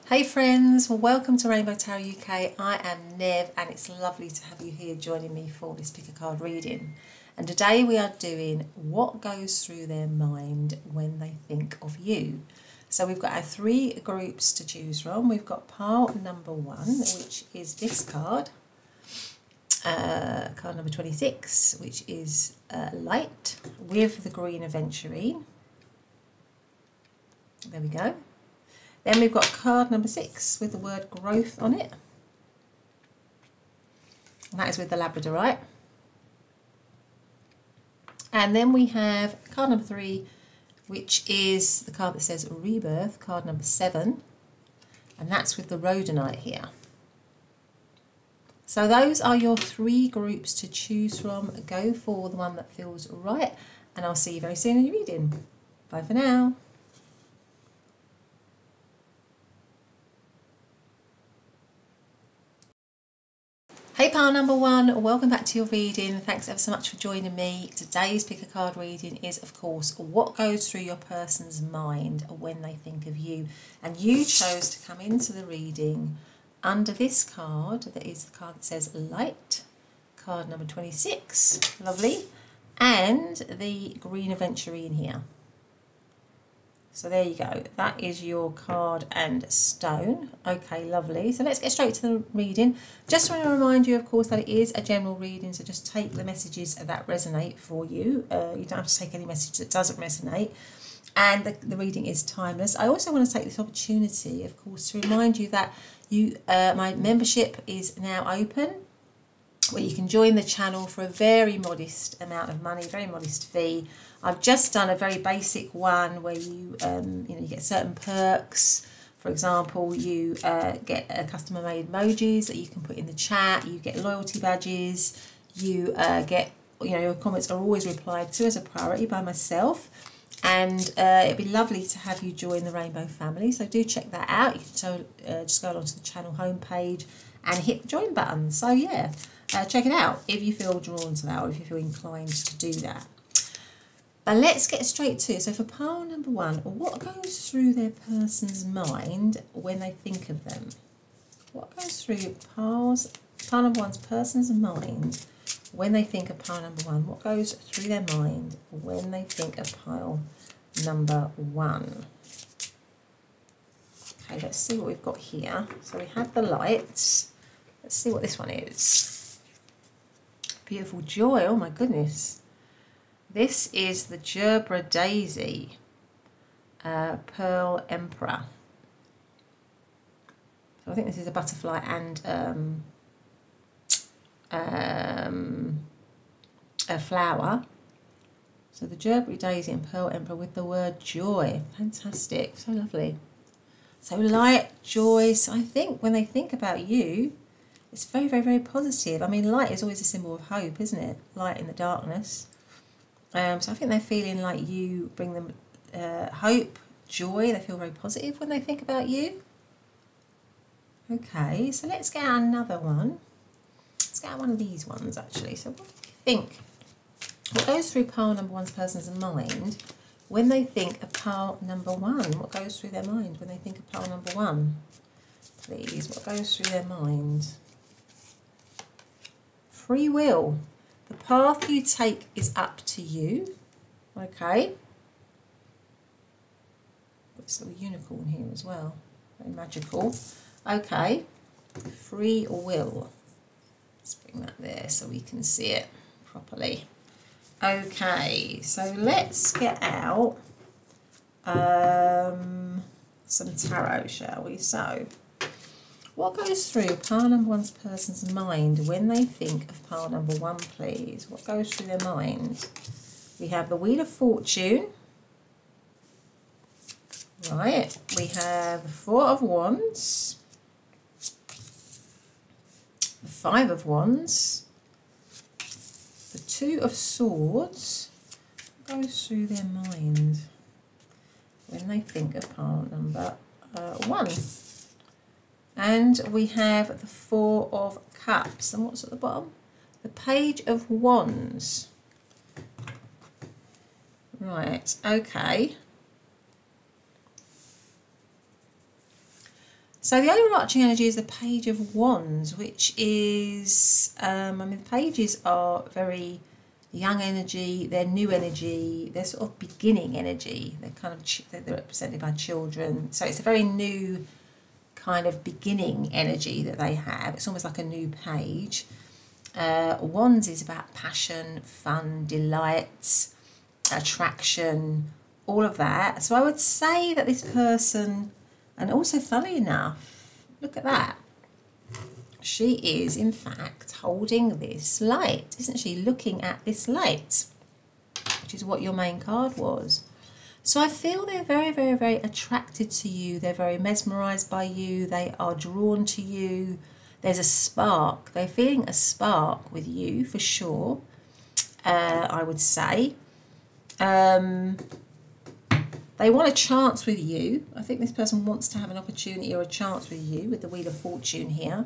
Hey friends, well, welcome to Rainbow Tarot UK. I am Nev and it's lovely to have you here joining me for this pick a card reading. And today we are doing what goes through their mind when they think of you. So we've got our three groups to choose from. We've got pile number 1, which is this card. Card number 26, which is light with the green aventurine. There we go. Then we've got card number 6 with the word growth on it. And that is with the labradorite. And then we have card number 3, which is the card that says rebirth, card number 7. And that's with the rhodonite here. So those are your three groups to choose from. Go for the one that feels right. And I'll see you very soon in your reading. Bye for now. Hey pile number 1, welcome back to your reading. Thanks ever so much for joining me. Today's pick a card reading is of course what goes through your person's mind when they think of you. And you chose to come into the reading under this card, that is the card that says light, card number 26, lovely, and the green aventurine here. So there you go, that is your card and stone. Okay, lovely. So let's get straight to the reading. Just want to remind you, of course, that it is a general reading, so just take the messages that resonate for you. You don't have to take any message that doesn't resonate. And the reading is timeless. I also want to take this opportunity, of course, to remind you that my membership is now open, where you can join the channel for a very modest amount of money, very modest fee. I've just done a very basic one where you you get certain perks. For example, you get customer made emojis that you can put in the chat. You get loyalty badges. You get your comments are always replied to as a priority by myself. And it'd be lovely to have you join the Rainbow family. So do check that out. You can just go along to the channel homepage and hit the join button. So yeah, check it out if you feel drawn to that or if you feel inclined to do that. But let's get straight to it. So for pile number 1, what goes through their person's mind when they think of them? What goes through pile number 1's person's mind when they think of pile number 1? What goes through their mind when they think of pile number 1? Okay, let's see what we've got here. So we had the lights. Let's see what this one is. Beautiful joy. Oh my goodness. This is the Gerbera Daisy, Pearl Emperor. So I think this is a butterfly and a flower. So the Gerbera Daisy and Pearl Emperor with the word joy. Fantastic, so lovely. So light, joy. So I think when they think about you, it's very, very, very positive. I mean, light is always a symbol of hope, isn't it? Light in the darkness. So I think they're feeling like you bring them hope, joy. They feel very positive when they think about you. Okay, so let's get out another one. Let's get out one of these ones actually. So what do you think? What goes through pile number 1's person's mind when they think of pile number 1? What goes through their mind when they think of pile number 1? Please, what goes through their mind? Free will. The path you take is up to you. Okay. Got this little unicorn here as well. Very magical. Okay. Free will. Let's bring that there so we can see it properly. Okay, so let's get out some tarot, shall we? So, what goes through pile number 1's person's mind when they think of pile number 1, please? What goes through their mind? We have the Wheel of Fortune. Right, we have the 4 of Wands. The 5 of Wands. The 2 of Swords. What goes through their mind when they think of pile number 1? And we have the 4 of Cups. And what's at the bottom? The Page of Wands. Right, okay. So the overarching energy is the Page of Wands, which is, the pages are very young energy, they're new energy, they're sort of beginning energy. They're kind of, they're represented by children. So it's a very new kind of beginning energy that they have. It's almost like a new page. Wands is about passion, fun, delight, attraction, all of that. So I would say that this person, and also funny enough, look at that. She is in fact holding this light, isn't she? Looking at this light, which is what your main card was. So I feel they're very, very, very attracted to you. They're very mesmerized by you. They are drawn to you. There's a spark. They're feeling a spark with you for sure, I would say. They want a chance with you. I think this person wants to have an opportunity or a chance with you with the Wheel of Fortune here.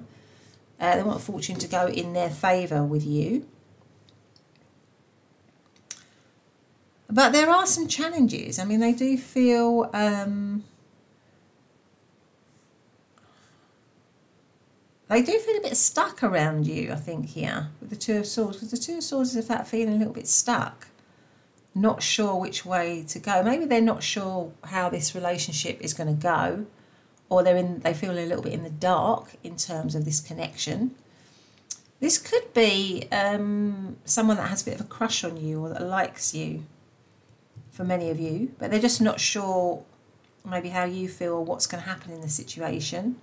They want fortune to go in their favour with you. But there are some challenges. I mean, they do feel... they do feel a bit stuck around you, I think, here, with the Two of Swords. Because the Two of Swords is about feeling a little bit stuck. Not sure which way to go. Maybe they're not sure how this relationship is going to go, or they feel a little bit in the dark in terms of this connection. This could be someone that has a bit of a crush on you or that likes you, for many of you, but they're just not sure maybe how you feel or what's going to happen in the situation.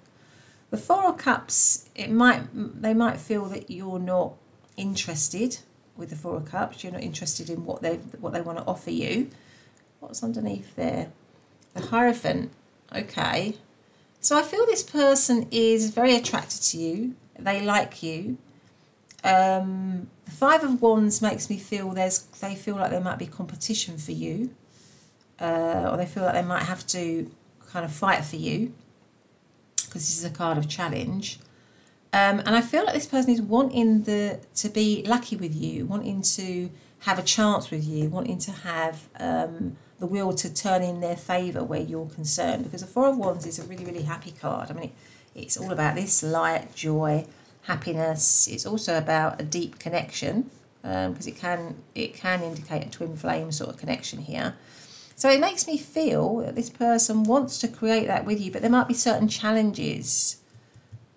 The Four of Cups, they might feel that you're not interested. With the Four of Cups, you're not interested in what they want to offer you. What's underneath there? The Hierophant. Okay. So I feel this person is very attracted to you. They like you. The Five of Wands makes me feel they feel like there might be competition for you, or they feel like they might have to kind of fight for you, because this is a card of challenge. And I feel like this person is wanting to be lucky with you, wanting to have a chance with you, wanting to have the wheel to turn in their favour where you're concerned. Because the Four of Wands is a really, really happy card. I mean, it's all about this light, joy, happiness. It's also about a deep connection, because it can indicate a twin flame sort of connection here. So it makes me feel that this person wants to create that with you, but there might be certain challenges.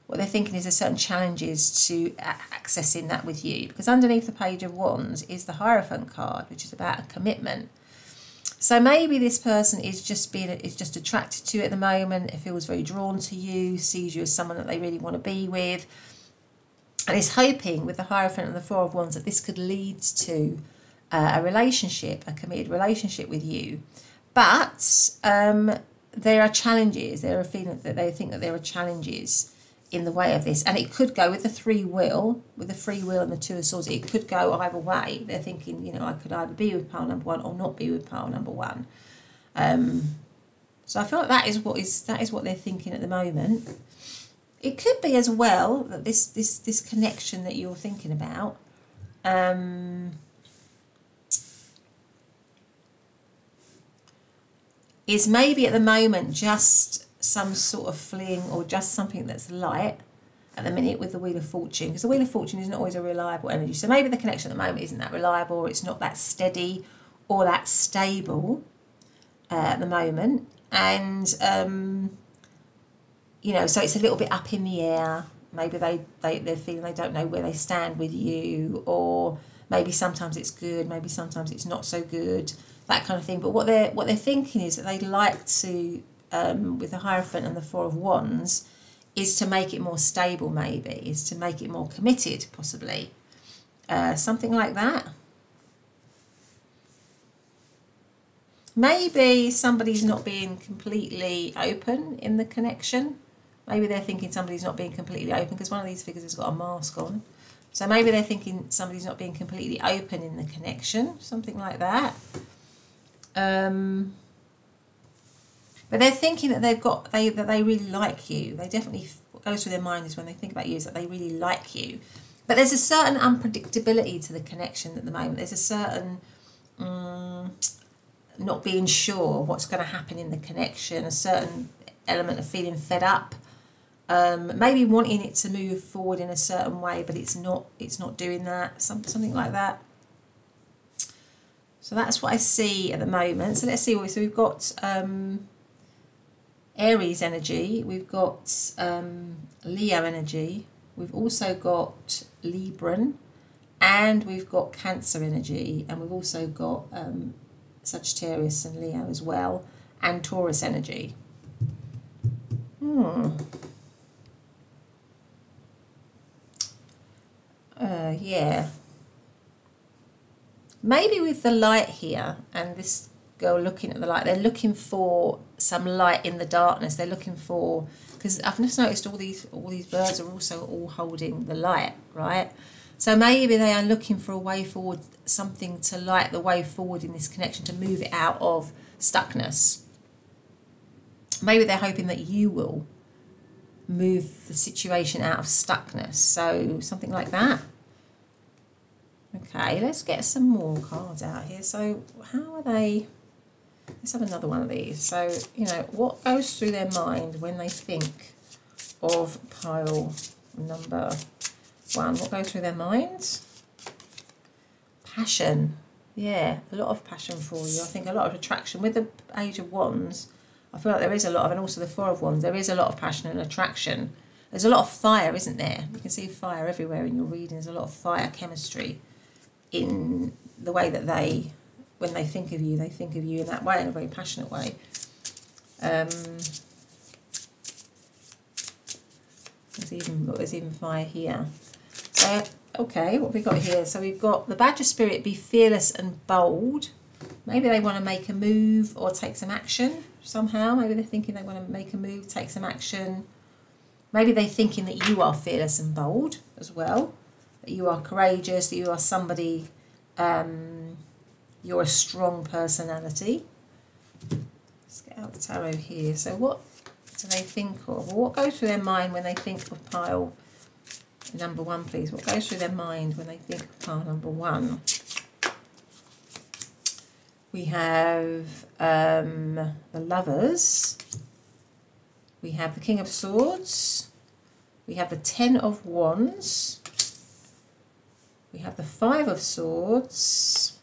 What they're thinking is there's certain challenges to accessing that with you, because underneath the Page of Wands is the Hierophant card, which is about a commitment. So maybe this person is just attracted to you at the moment. It feels very drawn to you, sees you as someone that they really want to be with, and is hoping with the Hierophant and the Four of Wands that this could lead to a relationship, a committed relationship with you. But there are challenges. There are feelings that they think that there are challenges in the way of this, and it could go with the free will and the Two of Swords. It could go either way. They're thinking, you know, I could either be with pile number one or not be with pile number one. So I feel like that is what they're thinking at the moment. It could be as well that this connection that you're thinking about is maybe at the moment just some sort of fling, or just something that's light at the minute with the Wheel of Fortune, because the Wheel of Fortune isn't always a reliable energy. So maybe the connection at the moment isn't that reliable, or it's not that steady or that stable at the moment. And you know, so it's a little bit up in the air. Maybe they're feeling they don't know where they stand with you, or maybe sometimes it's good, maybe sometimes it's not so good, that kind of thing. But what they're thinking is that they'd like to, with the Hierophant and the Four of Wands, is to make it more stable, maybe, is to make it more committed, possibly. Something like that. Maybe somebody's not being completely open in the connection. Maybe they're thinking somebody's not being completely open, because one of these figures has got a mask on. So maybe they're thinking somebody's not being completely open in the connection, something like that. But they're thinking that they really like you. They definitely, what goes through their mind is when they think about you is that they really like you. But there's a certain unpredictability to the connection at the moment. There's a certain not being sure what's going to happen in the connection, a certain element of feeling fed up maybe wanting it to move forward in a certain way, but it's not doing that, something like that. So that's what I see at the moment. So let's see. So we've got Aries energy, we've got Leo energy, we've also got Libran, and we've got Cancer energy, and we've also got Sagittarius and Leo as well, and Taurus energy. Yeah. Maybe with the light here, and this girl looking at the light, they're looking for some light in the darkness. They're looking for, because I've just noticed all these birds are also all holding the light, right? So maybe they are looking for a way forward, something to light the way forward in this connection, to move it out of stuckness. Maybe they're hoping that you will move the situation out of stuckness. So something like that. Okay, let's get some more cards out here. So how are they? Let's have another one of these. So, you know, what goes through their mind when they think of pile number 1? What goes through their minds? Passion. Yeah, a lot of passion for you. I think a lot of attraction. With the Page of Wands, I feel like there is a lot of, and also the Four of Wands, there is a lot of passion and attraction. There's a lot of fire, isn't there? You can see fire everywhere in your reading. There's a lot of fire chemistry in the way that they, when they think of you in that way, in a very passionate way. There's even fire here. So, okay, what have we got here? So we've got the Badger Spirit, be fearless and bold. Maybe they want to make a move or take some action somehow. Maybe they're thinking they want to make a move, take some action. Maybe they're thinking that you are fearless and bold as well. That you are courageous, that you are somebody, you're a strong personality. Let's get out the tarot here. So what do they think of? Or what goes through their mind when they think of pile number 1, please? What goes through their mind when they think of pile number 1? We have the Lovers. We have the King of Swords. We have the Ten of Wands. We have the Five of Swords.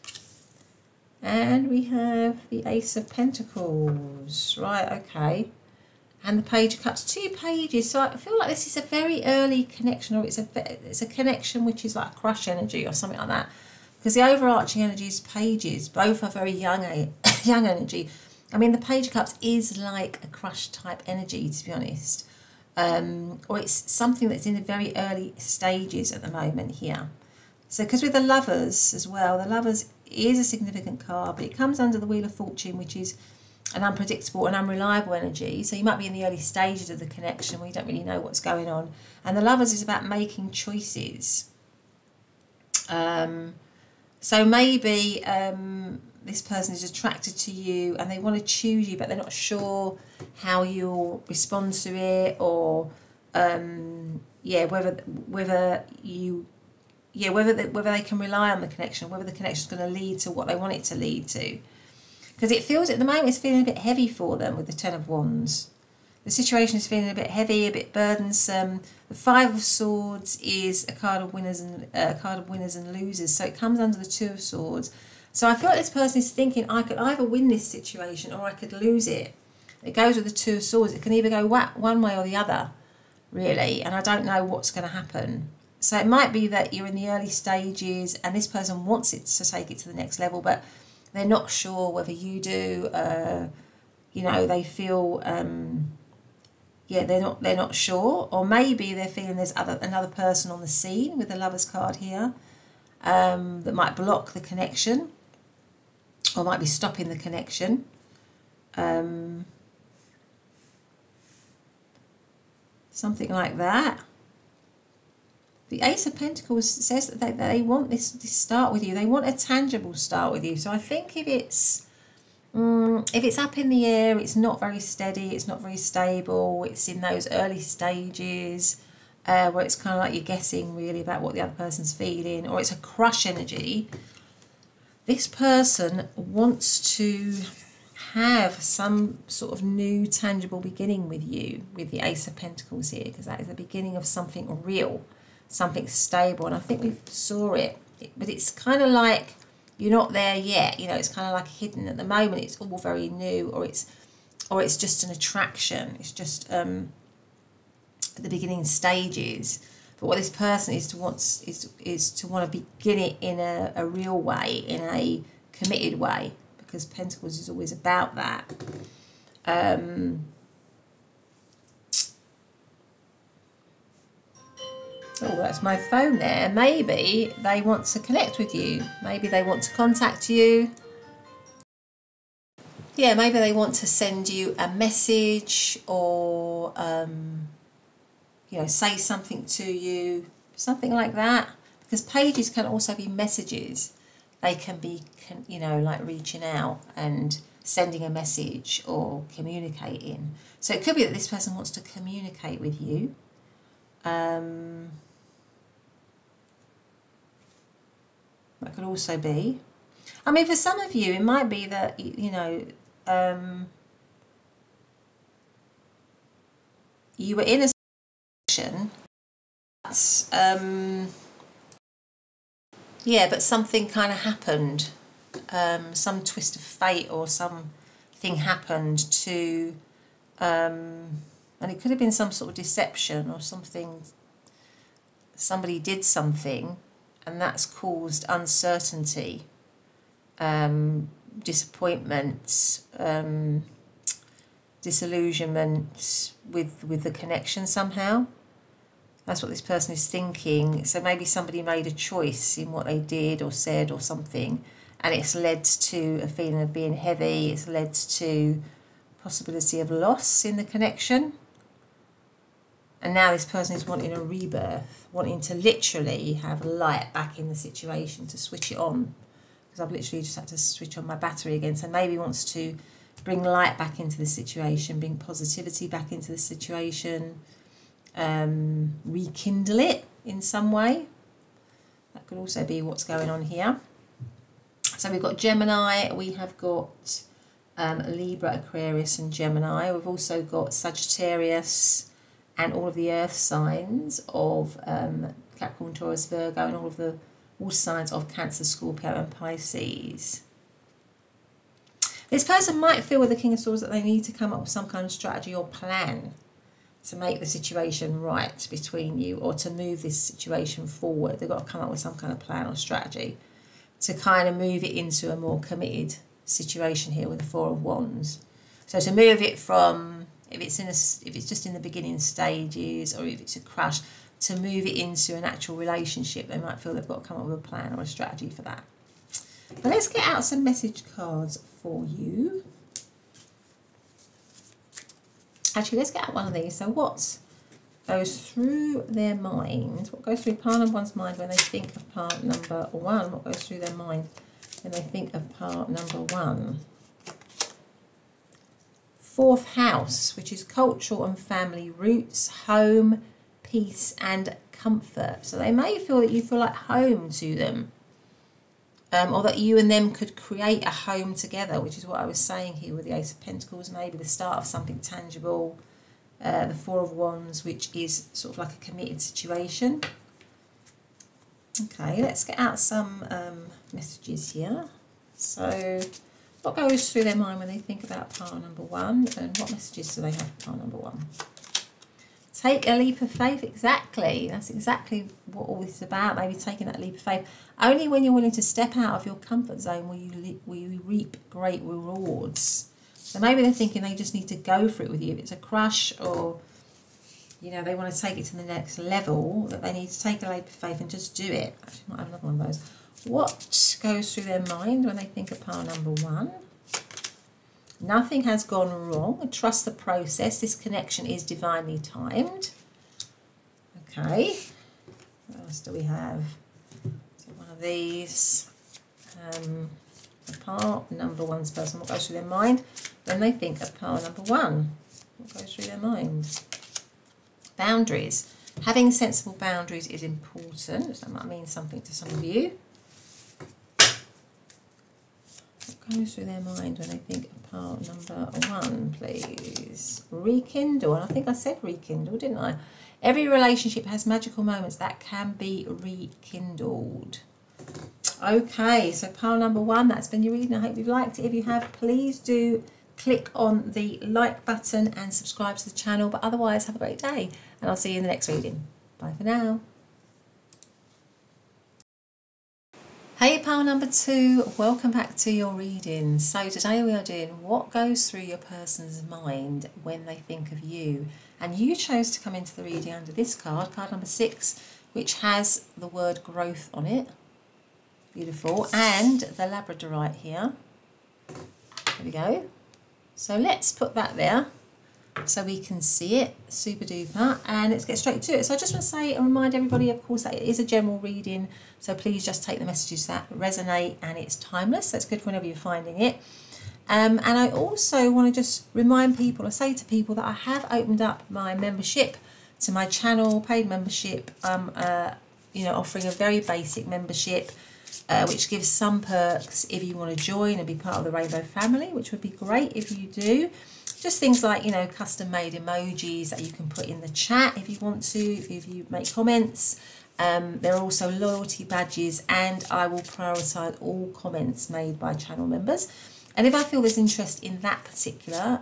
And we have the Ace of Pentacles. Right, okay. And the Page of Cups. 2 pages. So I feel like this is a very early connection, or it's a connection which is like a crush energy or something like that. Because the overarching energy is pages. Both are very young energy. I mean, the Page of Cups is like a crush type energy, to be honest. Or it's something that's in the very early stages at the moment here. So because with the Lovers as well, the Lovers is a significant card, but it comes under the Wheel of Fortune, which is an unpredictable and unreliable energy. So you might be in the early stages of the connection where you don't really know what's going on. And the Lovers is about making choices. So maybe this person is attracted to you and they want to choose you, but they're not sure how you'll respond to it, or whether they can rely on the connection, whether the connection is going to lead to what they want it to lead to. Because it feels at the moment it's feeling a bit heavy for them with the Ten of Wands. The situation is feeling a bit heavy, a bit burdensome. The Five of Swords is a card of winners and losers. So it comes under the Two of Swords. So I feel like this person is thinking, I could either win this situation or I could lose it. It goes with the Two of Swords. It can either go one way or the other, really. And I don't know what's going to happen. So it might be that you're in the early stages and this person wants it to take it to the next level, but they're not sure whether you do. They feel, they're not sure. Or maybe they're feeling there's another person on the scene with the Lovers card here that might block the connection or might be stopping the connection. Something like that. The Ace of Pentacles says that they want this start with you. They want a tangible start with you. So I think if it's up in the air, it's not very steady, it's not very stable, it's in those early stages where it's kind of like you're guessing really about what the other person's feeling, or it's a crush energy. This person wants to have some sort of new tangible beginning with you, with the Ace of Pentacles here, because that is the beginning of something real, something stable. And I think we saw it, but it's kind of like you're not there yet. You know, it's kind of like hidden at the moment. It's all very new, or it's just an attraction. It's just at the beginning stages. But what this person is to want to begin it in a real way, in a committed way, because Pentacles is always about that. Oh, that's my phone there. Maybe they want to connect with you. Maybe they want to contact you. Yeah, maybe they want to send you a message, or you know, say something to you, something like that. Because pages can also be messages. They can be, you know, like reaching out and sending a message or communicating. So it could be that this person wants to communicate with you. That could also be. I mean, for some of you, it might be that, you know, you were in a situation, yeah, but something kind of happened. Some twist of fate or something happened to, and it could have been some sort of deception or something. Somebody did something, and that's caused uncertainty, disappointment, disillusionment with the connection somehow. That's what this person is thinking. So maybe somebody made a choice in what they did or said or something, and it's led to a feeling of being heavy. It's led to possibility of loss in the connection. And now this person is wanting a rebirth, wanting to literally have light back in the situation, to switch it on. Because I've literally just had to switch on my battery again. So maybe wants to bring light back into the situation, bring positivity back into the situation, rekindle it in some way. That could also be what's going on here. So we've got Gemini, we have got Libra, Aquarius and Gemini. We've also got Sagittarius and all of the earth signs of Capricorn, Taurus, Virgo, and all of the water signs of Cancer, Scorpio and Pisces. This person might feel with the King of Swords that they need to come up with some kind of strategy or plan to make the situation right between you, or to move this situation forward. They've got to come up with some kind of plan or strategy to kind of move it into a more committed situation here with the Four of Wands. So to move it from, if it's just in the beginning stages, or if it's a crush, to move it into an actual relationship, they might feel they've got to come up with a plan or a strategy for that. But let's get out some message cards for you. Actually, let's get out one of these. So what goes through their mind? What goes through part of one's mind when they think of part number one? What goes through their mind when they think of part number one? Fourth house, which is cultural and family roots, home, peace and comfort. So they may feel that you feel like home to them. Or that you and them could create a home together, which is what I was saying here with the Ace of Pentacles, maybe the start of something tangible. The Four of Wands, which is sort of like a committed situation. Okay, let's get out some messages here. So what goes through their mind when they think about part number one, and what messages do they have for part number one? Take a leap of faith, exactly. That's exactly what all this is about, maybe taking that leap of faith. Only when you're willing to step out of your comfort zone will you reap great rewards. So maybe they're thinking they just need to go for it with you. If it's a crush, or, you know, they want to take it to the next level, that they need to take a leap of faith and just do it. Actually, I might have another one of those. What goes through their mind when they think of pile number one? Nothing has gone wrong. Trust the process. This connection is divinely timed. Okay. What else do we have? So one of these. Part number one's person. What goes through their mind when they think of part number one? What goes through their mind? Boundaries. Having sensible boundaries is important. That might mean something to some of you. What goes through their mind when they think of pile number 1, please? Rekindle. And I think I said rekindle, didn't I? Every relationship has magical moments that can be rekindled. Okay, so pile number 1, that's been your reading. I hope you've liked it. If you have, please do click on the like button and subscribe to the channel. But otherwise, have a great day, and I'll see you in the next reading. Bye for now. Hey pile number 2, welcome back to your reading. So today we are doing what goes through your person's mind when they think of you. And you chose to come into the reading under this card, card number 6, which has the word growth on it. Beautiful. And the Labradorite here. There we go. So let's put that there so we can see it, super duper, and let's get straight to it. So I just want to say and remind everybody, of course, that it is a general reading, so please just take the messages that resonate, and it's timeless, so it's good whenever you're finding it. And I also want to just remind people, or say to people, that I have opened up my membership to my channel, paid membership. You know, offering a very basic membership, which gives some perks if you want to join and be part of the Rainbow family, which would be great if you do. Just things like, you know, custom made emojis that you can put in the chat if you want to, if you make comments. There are also loyalty badges, and I will prioritise all comments made by channel members. And if I feel there's interest in that particular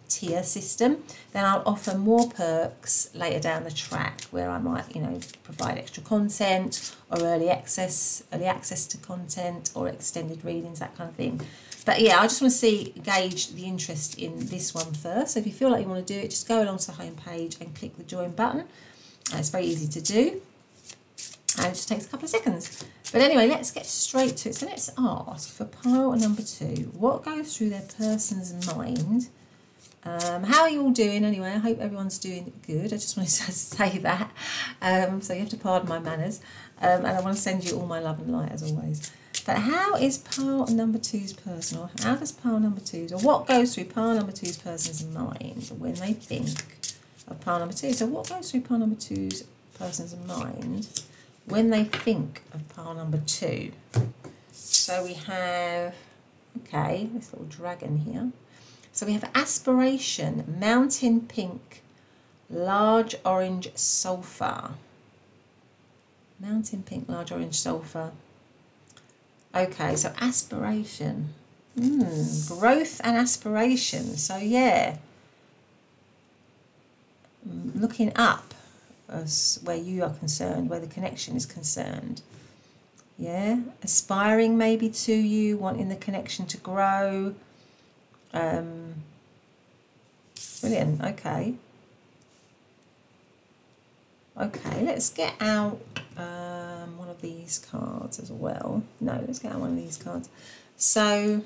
tier system, then I'll offer more perks later down the track, where I might, you know, provide extra content or early access to content or extended readings, that kind of thing. But yeah, I just want to gauge the interest in this one first. So if you feel like you want to do it, just go along to the home page and click the join button. It's very easy to do, and it just takes a couple of seconds. But anyway, let's get straight to it. So let's ask for pile number 2, what goes through their person's mind? How are you all doing anyway? I hope everyone's doing good. I just wanted to say that. So you have to pardon my manners. And I want to send you all my love and light as always. But how is pile number 2's person, or how does pile number 2's, or what goes through pile number 2's person's mind when they think of pile number 2? So what goes through pile number 2's person's mind when they think of pile number 2? So we have, okay, this little dragon here. So we have aspiration, mountain pink, large orange sulphur. Mountain pink, large orange sulphur. Okay, so aspiration. Growth and aspiration. So yeah, looking up as where you are concerned, where the connection is concerned. Yeah, aspiring maybe to you, wanting the connection to grow. Brilliant, okay. Okay, let's get out one of these cards as well. No, let's get out one of these cards. So,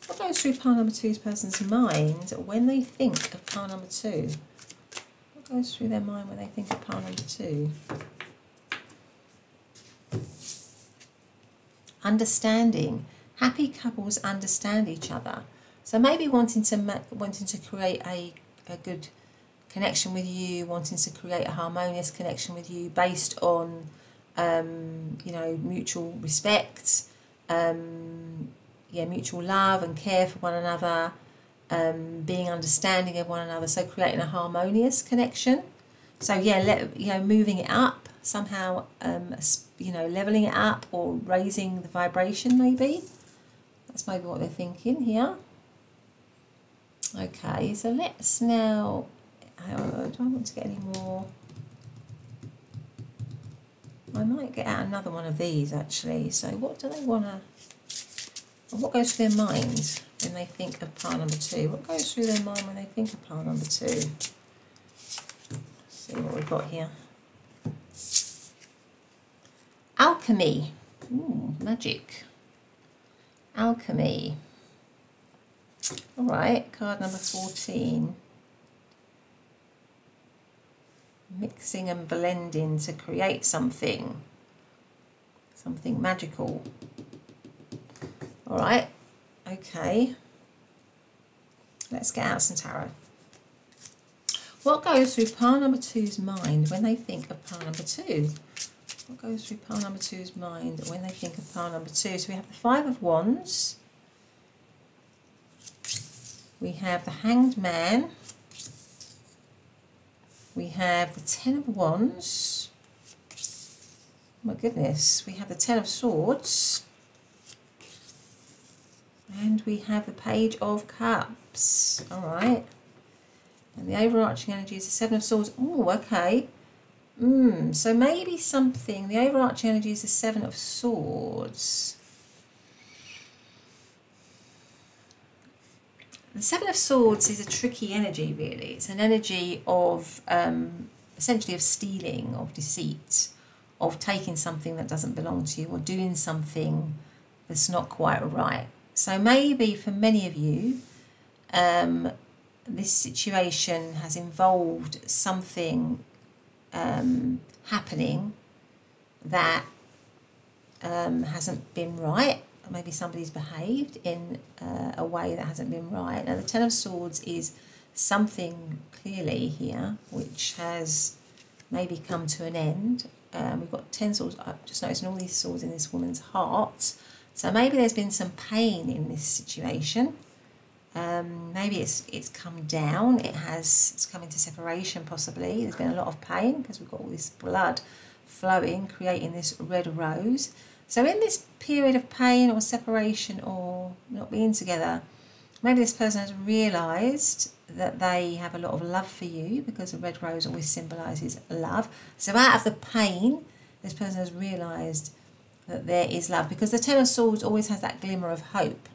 what goes through pile number 2's person's mind when they think of pile number 2? What goes through their mind when they think of pile number 2? Understanding. Happy couples understand each other. So maybe wanting to create a good connection with you, wanting to create a harmonious connection with you based on, you know, mutual respect, yeah, mutual love and care for one another, being understanding of one another. So creating a harmonious connection. So yeah, you know, moving it up somehow, you know, leveling it up or raising the vibration maybe. That's maybe what they're thinking here. Okay, so let's now, do I want to get any more? I might get out another one of these actually. So what do they want to, what goes through their mind when they think of pile number 2? What goes through their mind when they think of pile number 2? Let's see what we've got here. Alchemy. Ooh, magic. Alchemy. All right, card number 14. Mixing and blending to create something magical. All right, okay. Let's get out some tarot. What goes through pile number 2's mind when they think of pile number 2? What goes through pile number 2's mind when they think of pile number 2? So we have the 5 of Wands, We have the Hanged Man. We have the Ten of Wands. Oh my goodness. We have the Ten of Swords. And we have the Page of Cups. All right. And the overarching energy is the Seven of Swords. Oh, okay. So maybe something. The overarching energy is the Seven of Swords. The Seven of Swords is a tricky energy, really. It's an energy of, essentially of stealing, of deceit, of taking something that doesn't belong to you, or doing something that's not quite right. So maybe for many of you, this situation has involved something happening that hasn't been right. Maybe somebody's behaved in a way that hasn't been right. Now the Ten of Swords is something clearly here which has maybe come to an end. We've got 10 swords. I've just noticed all these swords in this woman's heart. So maybe there's been some pain in this situation. Maybe it's come down. It's come into separation possibly. There's been a lot of pain because we've got all this blood flowing, creating this red rose. So in this period of pain or separation or not being together, maybe this person has realised that they have a lot of love for you, because the red rose always symbolises love. So out of the pain, this person has realised that there is love, because the Ten of Swords always has that glimmer of hope.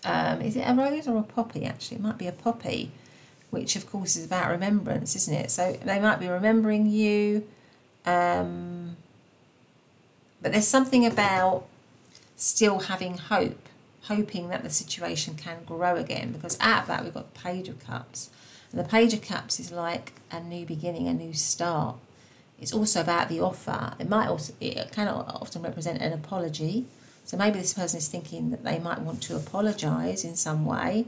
Is it a rose or a poppy? Actually, it might be a poppy, which of course is about remembrance, isn't it? So they might be remembering you. But there's something about still having hope, hoping that the situation can grow again, because out of that we've got the Page of Cups. And the Page of Cups is like a new beginning, a new start. It's also about the offer. It can often represent an apology. So maybe this person is thinking that they might want to apologise in some way,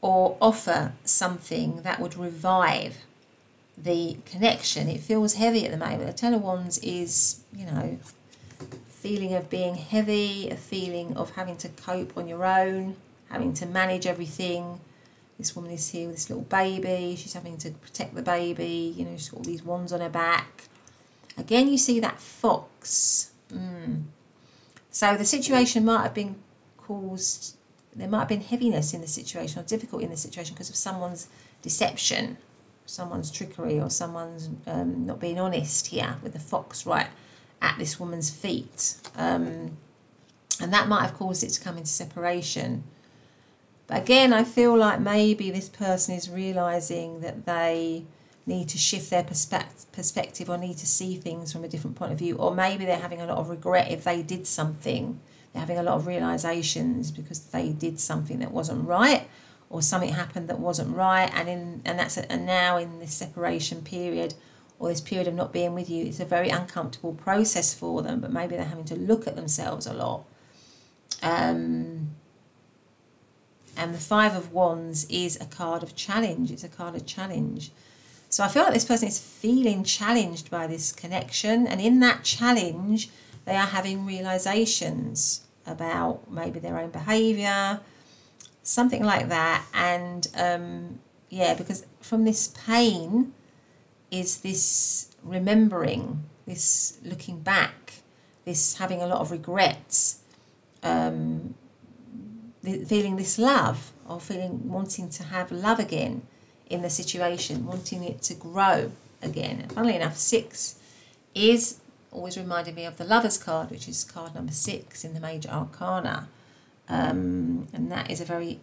or offer something that would revive the connection. It feels heavy at the moment. The Ten of Wands is, you know, feeling of being heavy, a feeling of having to cope on your own, having to manage everything. This woman is here with this little baby. She's having to protect the baby. You know, she's got all these wands on her back. Again, you see that fox. So the situation might have been caused, there might have been heaviness in the situation, or difficulty in the situation, because of someone's deception, someone's trickery, or someone's not being honest here, with the fox right at this woman's feet. And that might have caused it to come into separation. But again, I feel like maybe this person is realising that they need to shift their perspective, or need to see things from a different point of view, or maybe they're having a lot of regret if they did something. They're having a lot of realisations because they did something that wasn't right, or something happened that wasn't right, and now in this separation period, or this period of not being with you, it's a very uncomfortable process for them, but maybe they're having to look at themselves a lot. And the Five of Wands is a card of challenge. It's a card of challenge. So I feel like this person is feeling challenged by this connection, and in that challenge, they are having realisations about maybe their own behaviour, something like that. And yeah, because from this pain is this remembering, this looking back, this having a lot of regrets, feeling this love, or wanting to have love again in the situation, wanting it to grow again. And funnily enough, 6 is always reminding me of the Lovers card, which is card number 6 in the Major Arcana. And that is a very,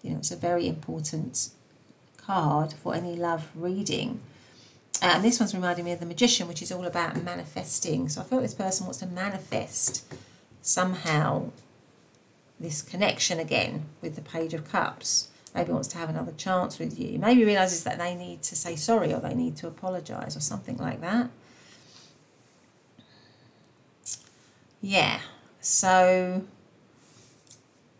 it's a very important card for any love reading. And this one's reminding me of the Magician, which is all about manifesting. So I feel this person wants to manifest somehow this connection again with the Page of Cups. Maybe wants to have another chance with you. Maybe realises that they need to say sorry, or they need to apologise, or something like that. Yeah, so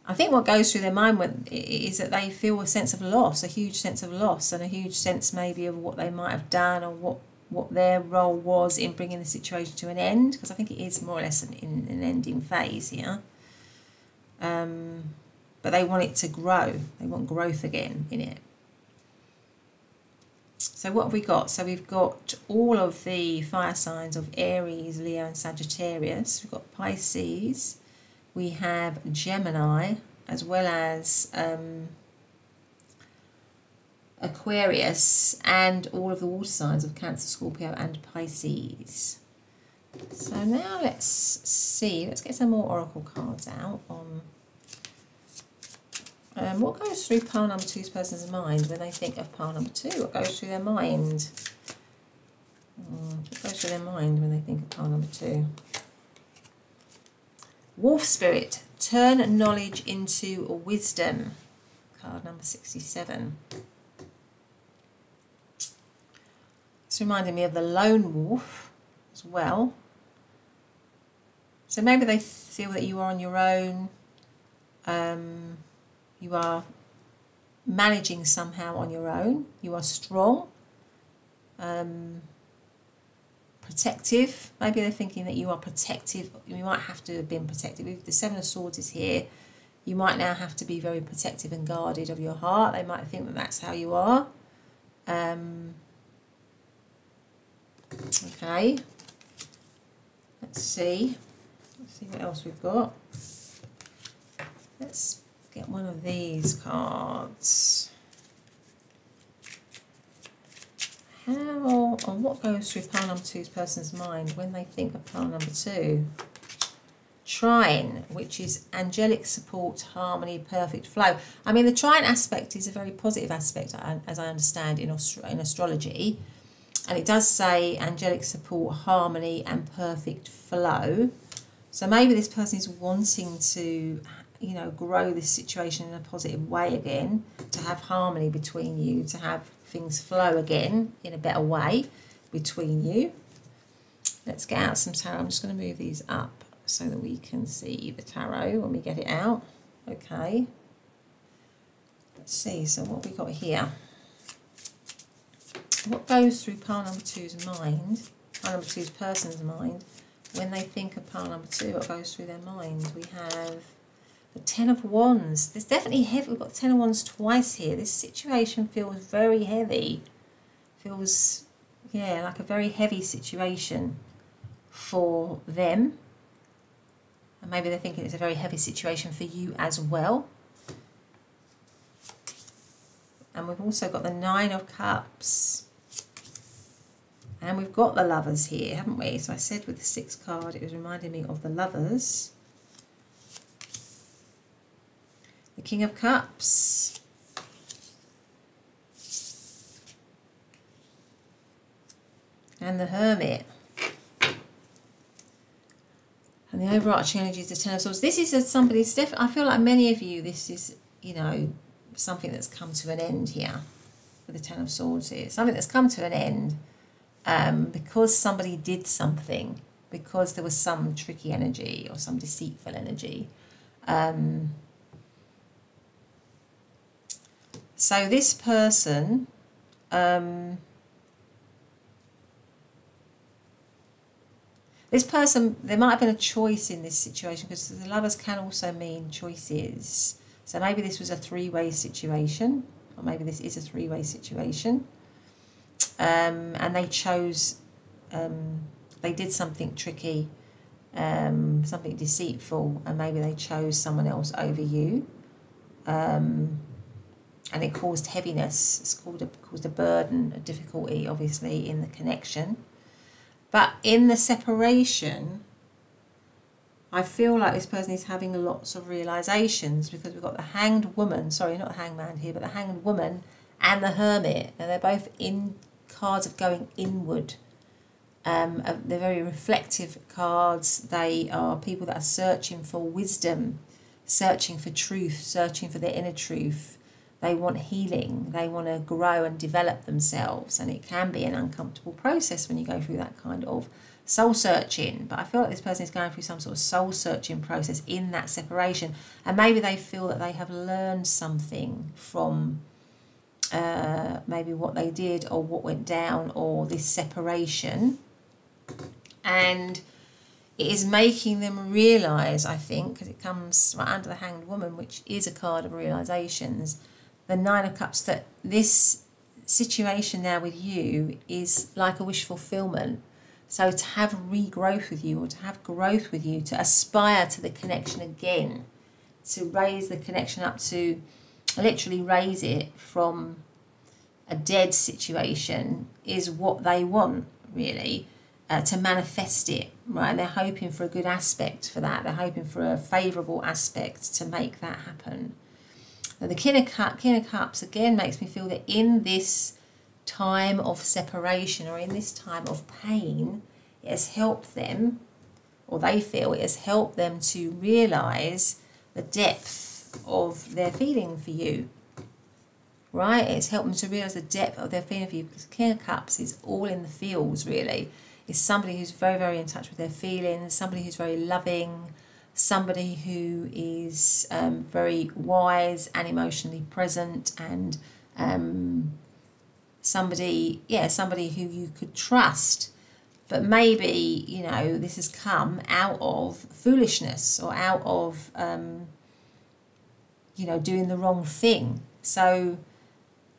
I think what goes through their mind is that they feel a sense of loss, a huge sense of loss, and a huge sense maybe of what they might have done, or what their role was in bringing the situation to an end, because I think it is more or less in an ending phase here. But but they want it to grow. They want growth again in it. So what have we got? So we've got all of the fire signs of Aries, Leo and Sagittarius. We've got Pisces. We have Gemini, as well as Aquarius, and all of the water signs of Cancer, Scorpio and Pisces. So now let's see, let's get some more oracle cards out on what goes through pile number 2's person's mind when they think of pile number 2. What goes through their mind? What goes through their mind when they think of pile number 2? Wolf Spirit, turn knowledge into wisdom. Card number 67. It's reminding me of the lone wolf as well. So maybe they feel that you are on your own. You are managing somehow on your own. You are strong. Protective. Maybe they're thinking that you are protective. You might have to have been protective. If the Seven of Swords is here, you might now have to be very protective and guarded of your heart. They might think that that's how you are. Okay, let's see what else we've got. Let's get one of these cards. How or what goes through pile number 2's person's mind when they think of pile number 2? Trine, which is angelic support, harmony, perfect flow. I mean, the trine aspect is a very positive aspect, as I understand, in astrology. And it does say angelic support, harmony and perfect flow. So maybe this person is wanting to, you know, grow this situation in a positive way again, to have harmony between you, to have things flow again in a better way between you. Let's get out some tarot. I'm just going to move these up so that we can see the tarot when we get it out. Okay. Let's see. So what have we got here? What goes through pile number 2's mind, pile number 2's person's mind, when they think of pile number 2? What goes through their mind? We have the Ten of Wands. There's definitely heavy. We've got the Ten of Wands twice here. This situation feels very heavy. Feels, yeah, like a very heavy situation for them. And maybe they're thinking it's a very heavy situation for you as well. And we've also got the Nine of Cups. And we've got the Lovers here, haven't we? So I said with the 6th card, it was reminding me of the Lovers. The King of Cups. And the Hermit. And the overarching energy is the Ten of Swords. This is somebody's, I feel like many of you, this is, you know, something that's come to an end here with the Ten of Swords here. Something that's come to an end because somebody did something, because there was some tricky energy or some deceitful energy. So this person, there might have been a choice in this situation, because the Lovers can also mean choices. So maybe this was a 3-way situation, or maybe this is a 3-way situation. And they chose, they did something tricky, something deceitful, and maybe they chose someone else over you. And it caused heaviness. It's caused a burden, a difficulty, obviously, in the connection. But in the separation, I feel like this person is having lots of realizations, because we've got the Hanged Woman, sorry, not the Hangman here, but the Hanged Woman and the Hermit. Now they're both in cards of going inward. They're very reflective cards. They are people that are searching for wisdom, searching for truth, searching for their inner truth. They want healing. They want to grow and develop themselves. And it can be an uncomfortable process when you go through that kind of soul searching. But I feel like this person is going through some sort of soul searching process in that separation. And maybe they feel that they have learned something from maybe what they did or what went down or this separation. And it is making them realise, I think, because it comes right under the Hanged Woman, which is a card of realisations, the Nine of Cups, that this situation now with you is like a wish fulfillment. So to have regrowth with you, or to have growth with you, to aspire to the connection again, to raise the connection up, to literally raise it from a dead situation, is what they want, really, to manifest it, right? And they're hoping for a good aspect for that. They're hoping for a favourable aspect to make that happen. Now, the King of Cups, again, makes me feel that in this time of separation, or in this time of pain, it has helped them, or they feel it has helped them to realise the depth of their feeling for you, right? It's helped them to realise the depth of their feeling for you, because King of Cups is all in the feels, really. It's somebody who's very, very in touch with their feelings, somebody who's very loving, somebody who is very wise and emotionally present, and somebody who you could trust. But maybe, you know, this has come out of foolishness, or out of, you know, doing the wrong thing. So,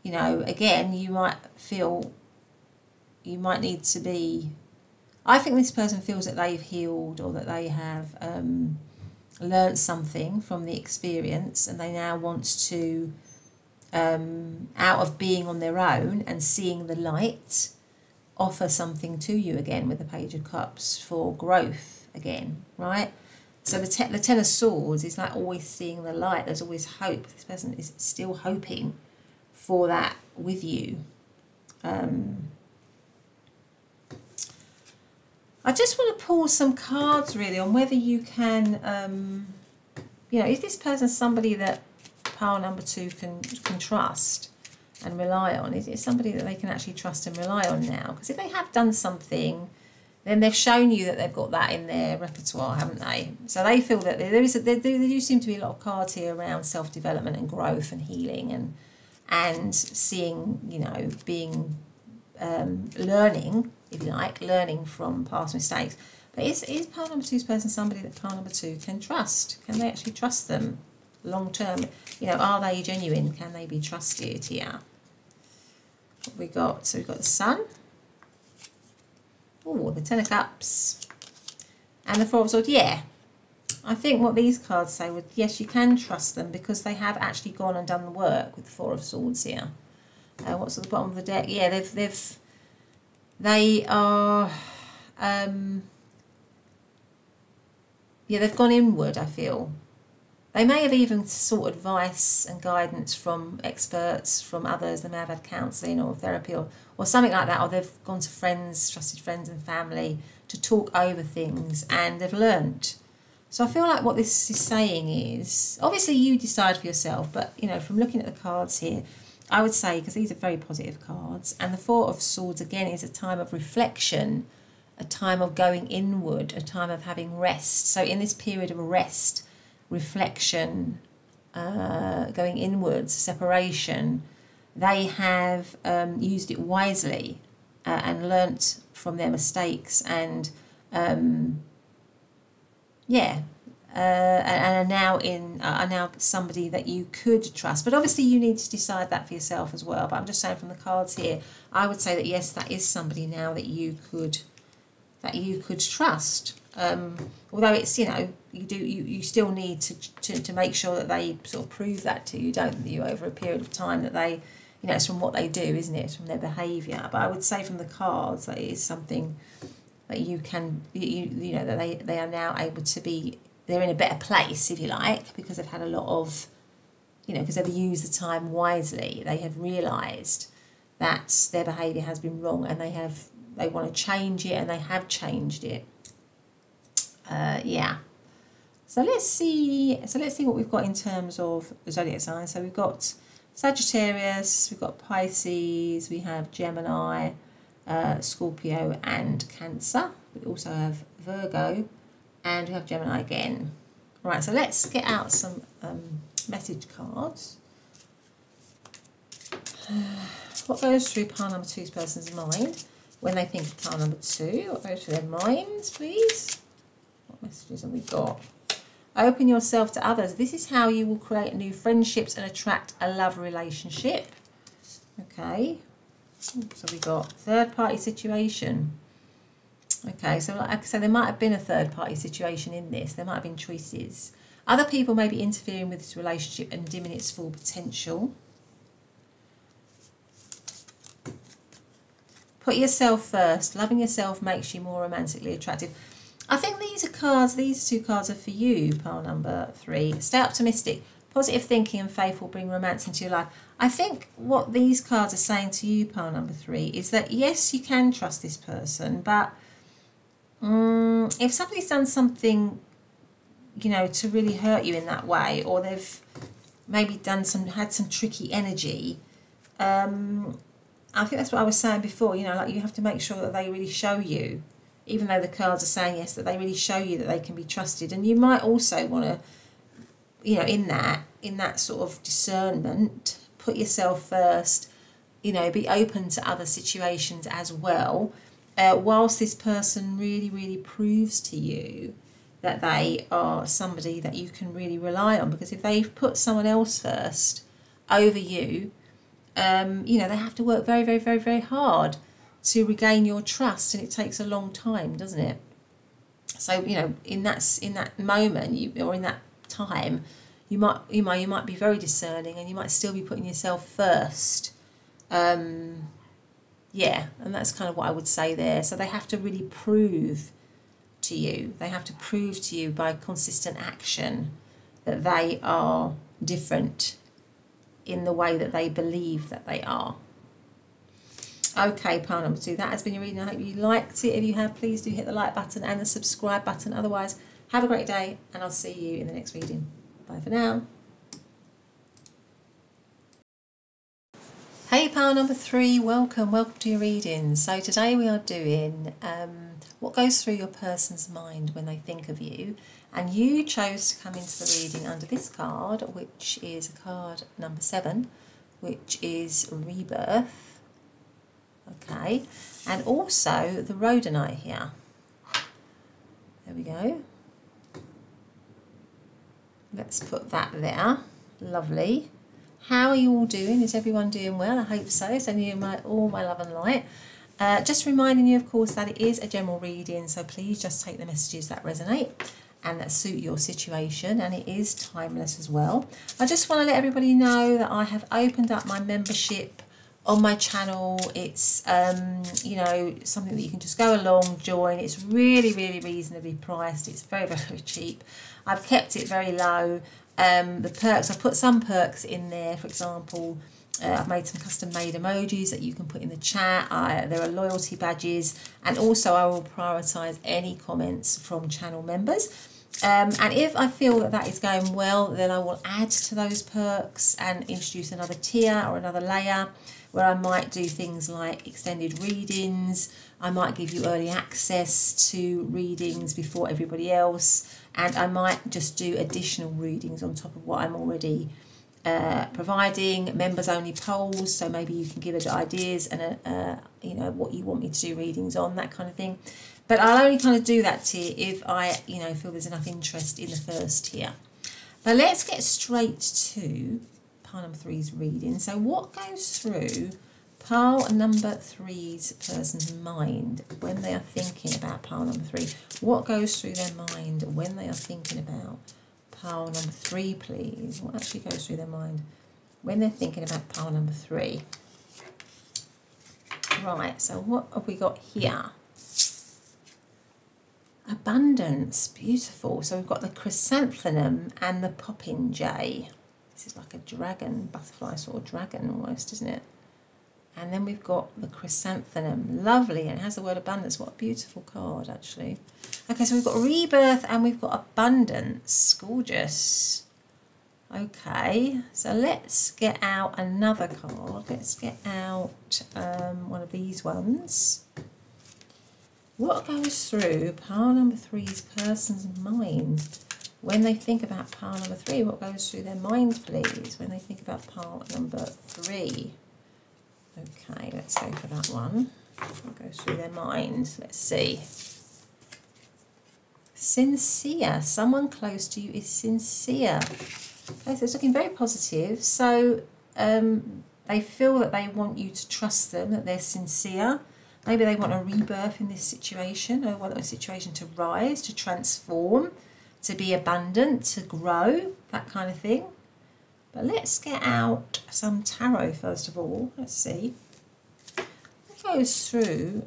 you know, again, you might feel you might need to be... I think this person feels that they've healed, or that they have learned something from the experience, and they now want to, out of being on their own and seeing the light, offer something to you again with the Page of Cups for growth again, right? So the Ten of Swords is like always seeing the light. There's always hope. This person is still hoping for that with you. I just want to pull some cards really on whether you can, you know, is this person somebody that pile number 2 can trust and rely on? Is it somebody that they can actually trust and rely on now? Because if they have done something, then they've shown you that they've got that in their repertoire, haven't they? So they feel that there do seem to be a lot of cards here around self-development and growth and healing, and seeing, you know, being learning, if you like, learning from past mistakes. But is pile number 2's person somebody that pile number 2 can trust? Can they actually trust them long term? You know, are they genuine? Can they be trusted here? What we got? So we've got the Sun. Oh, the Ten of Cups. And the Four of Swords. Yeah. I think what these cards say would, yes, you can trust them, because they have actually gone and done the work with the Four of Swords here. What's at the bottom of the deck? Yeah, they are, yeah, they've gone inward, I feel. They may have even sought advice and guidance from experts, from others. They may have had counselling or therapy or something like that, or they've gone to friends, trusted friends and family, to talk over things, and they've learnt. So I feel like what this is saying is, obviously you decide for yourself, but, you know, from looking at the cards here, I would say, because these are very positive cards, and the Four of Swords, again, is a time of reflection, a time of going inward, a time of having rest. So in this period of rest, reflection, going inwards, separation, they have used it wisely and learnt from their mistakes, and yeah, and are now somebody that you could trust. But obviously you need to decide that for yourself as well. But I'm just saying, from the cards here, I would say that yes, that is somebody now that you could trust. Although it's, you know, you still need to make sure that they sort of prove that to you, don't you, over a period of time, that they, you know, it's from what they do, isn't it? It's from their behaviour. But I would say from the cards that it is something that you can, you know, that they are now able to be, they're in a better place, if you like, because they've had a lot of, you know, because they've used the time wisely. They have realised that their behaviour has been wrong, and they want to change it, and they have changed it. Yeah. So let's see what we've got in terms of zodiac signs. So we've got Sagittarius, we've got Pisces, we have Gemini, Scorpio and Cancer. We also have Virgo, and we have Gemini again. Right, so let's get out some message cards. What goes through pile number 2's person's mind when they think of pile number 2? What goes through their minds, please? What messages have we got? Open yourself to others. This is how you will create new friendships and attract a love relationship. Okay. So we got third party situation. Okay, so like I said, there might have been a third party situation in this. There might have been choices. Other people may be interfering with this relationship and dimming its full potential. Put yourself first. Loving yourself makes you more romantically attractive. I think these two cards are for you, pile number 3. Stay optimistic. Positive thinking and faith will bring romance into your life. I think what these cards are saying to you, pile number 3, is that yes, you can trust this person, but if somebody's done something, you know, to really hurt you in that way, or they've maybe had some tricky energy, I think that's what I was saying before, you know, like you have to make sure that they really show you, even though the cards are saying yes, that they really show you that they can be trusted. And you might also want to, you know, in that sort of discernment, put yourself first, you know, be open to other situations as well, whilst this person really, really proves to you that they are somebody that you can really rely on. Because if they've put someone else first over you, you know, they have to work very, very, very, very hard to regain your trust, and it takes a long time, doesn't it? So, you know, in that moment, or in that time, you might be very discerning, and you might still be putting yourself first. Yeah, and that's kind of what I would say there. So they have to really prove to you. They have to prove to you by consistent action that they are different in the way that they believe that they are. Okay, pile number 2, that has been your reading. I hope you liked it. If you have, please do hit the like button and the subscribe button. Otherwise, have a great day, and I'll see you in the next reading. Bye for now. Hey, pile number 3, welcome to your reading. So today we are doing what goes through your person's mind when they think of you, and you chose to come into the reading under this card, which is card number 7, which is Rebirth. Okay, and also the Rhodonite here. There we go. Let's put that there. Lovely. How are you all doing? Is everyone doing well? I hope so. Sending you all my love and light. Just reminding you, of course, that it is a general reading, so please just take the messages that resonate and that suit your situation, and it is timeless as well. I just want to let everybody know that I have opened up my membership on my channel. It's you know, something that you can just go along, join. It's really, really reasonably priced. It's very, very cheap. I've kept it very low. The perks, I've put some perks in there. For example, I've made some custom made emojis that you can put in the chat. There are loyalty badges, and also I will prioritise any comments from channel members. And if I feel that is going well, then I will add to those perks and introduce another tier or another layer, where I might do things like extended readings. I might give you early access to readings before everybody else, and I might just do additional readings on top of what I'm already providing. Members only polls, so maybe you can give it ideas and you know, what you want me to do readings on, that kind of thing. But I'll only kind of do that tier if I, you know, feel there's enough interest in the first tier. But let's get straight to pile number 3's reading. So what goes through pile number 3's person's mind when they are thinking about pile number 3? What goes through their mind when they are thinking about pile number 3, please? What actually goes through their mind when they're thinking about pile number 3? Right, so what have we got here? Abundance, beautiful. So we've got the chrysanthemum and the popinjay. This is like a dragon, butterfly sort of dragon almost, isn't it? And then we've got the chrysanthemum, lovely, and it has the word abundance. What a beautiful card, actually. Okay, so we've got rebirth and we've got abundance, gorgeous. Okay, so let's get out another card. Let's get out one of these ones. What goes through pile number 3's person's mind when they think about pile number 3? What goes through their mind, please, when they think about pile number 3? Okay, let's go for that one. What goes through their mind? Let's see. Sincere. Someone close to you is sincere. Okay, so it's looking very positive. So they feel that they want you to trust them, that they're sincere. Maybe they want a rebirth in this situation. They want a situation to rise, to transform, to be abundant, to grow, that kind of thing. But let's get out some tarot first of all. Let's see. What goes through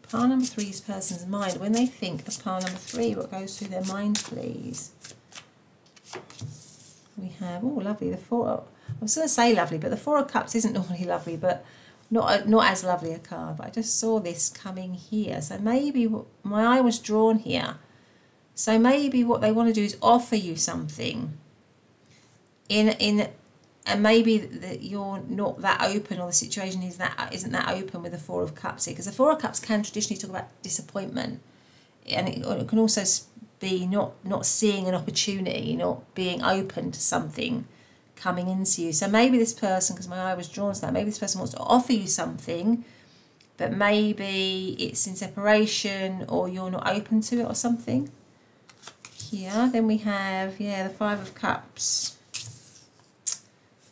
pile number 3's person's mind when they think of pile number 3? What goes through their mind, please? We have, oh, lovely, the Four. I was going to say lovely, but the Four of Cups isn't normally lovely, but not as lovely a card. But I just saw this coming here. So maybe my eye was drawn here. So maybe what they want to do is offer you something. And maybe that you're not that open, or the situation isn't that open with the Four of Cups here, because the Four of Cups can traditionally talk about disappointment, and it can also be not seeing an opportunity, not being open to something coming into you. So maybe this person, because my eye was drawn to that, maybe this person wants to offer you something, but maybe it's in separation or you're not open to it or something. Here, then we have, yeah, the Five of Cups.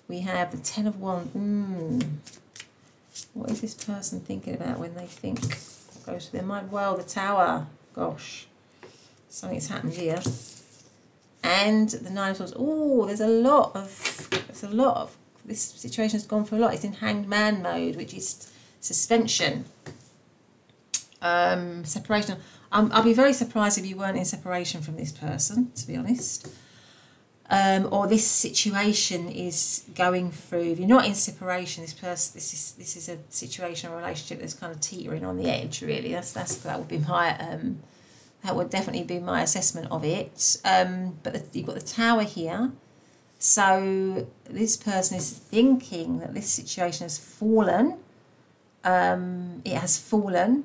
We have the Ten of Wands. What is this person thinking about when they think? What goes through their mind? Well, the Tower. Gosh, something's happened here. And the Nine of Swords. Oh, there's a lot of, this situation has gone through a lot. It's in Hanged Man mode, which is suspension, separation. I'll be very surprised if you weren't in separation from this person, to be honest. Or this situation is going through. If you're not in separation, this is a situation or relationship that's kind of teetering on the edge. Really, that would be my that would definitely be my assessment of it. But you've got the Tower here, so this person is thinking that this situation has fallen. It has fallen.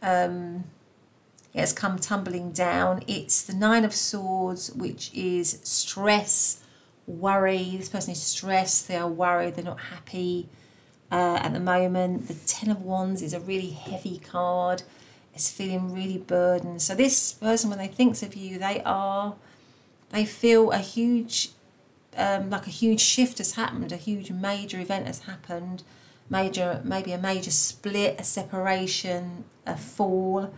It has come tumbling down. It's the Nine of Swords, which is stress, worry. This person is stressed, they are worried, they're not happy at the moment. The Ten of Wands is a really heavy card. It's feeling really burdened. So this person, when they think of you, they feel a huge, like a huge shift has happened, a huge major event has happened, maybe a major split, a separation, a fall.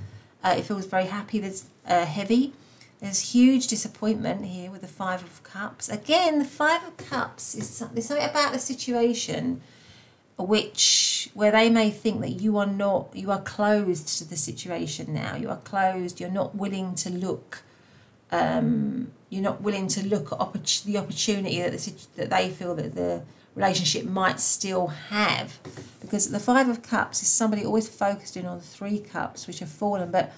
It feels very happy. There's heavy. There's huge disappointment here with the Five of Cups. Again, the Five of Cups is something about the situation where they may think that you are closed to the situation now. You are closed. You're not willing to look. You're not willing to look at the opportunity that they feel that the relationship might still have, because the Five of Cups is somebody always focused in on the Three Cups, which have fallen. But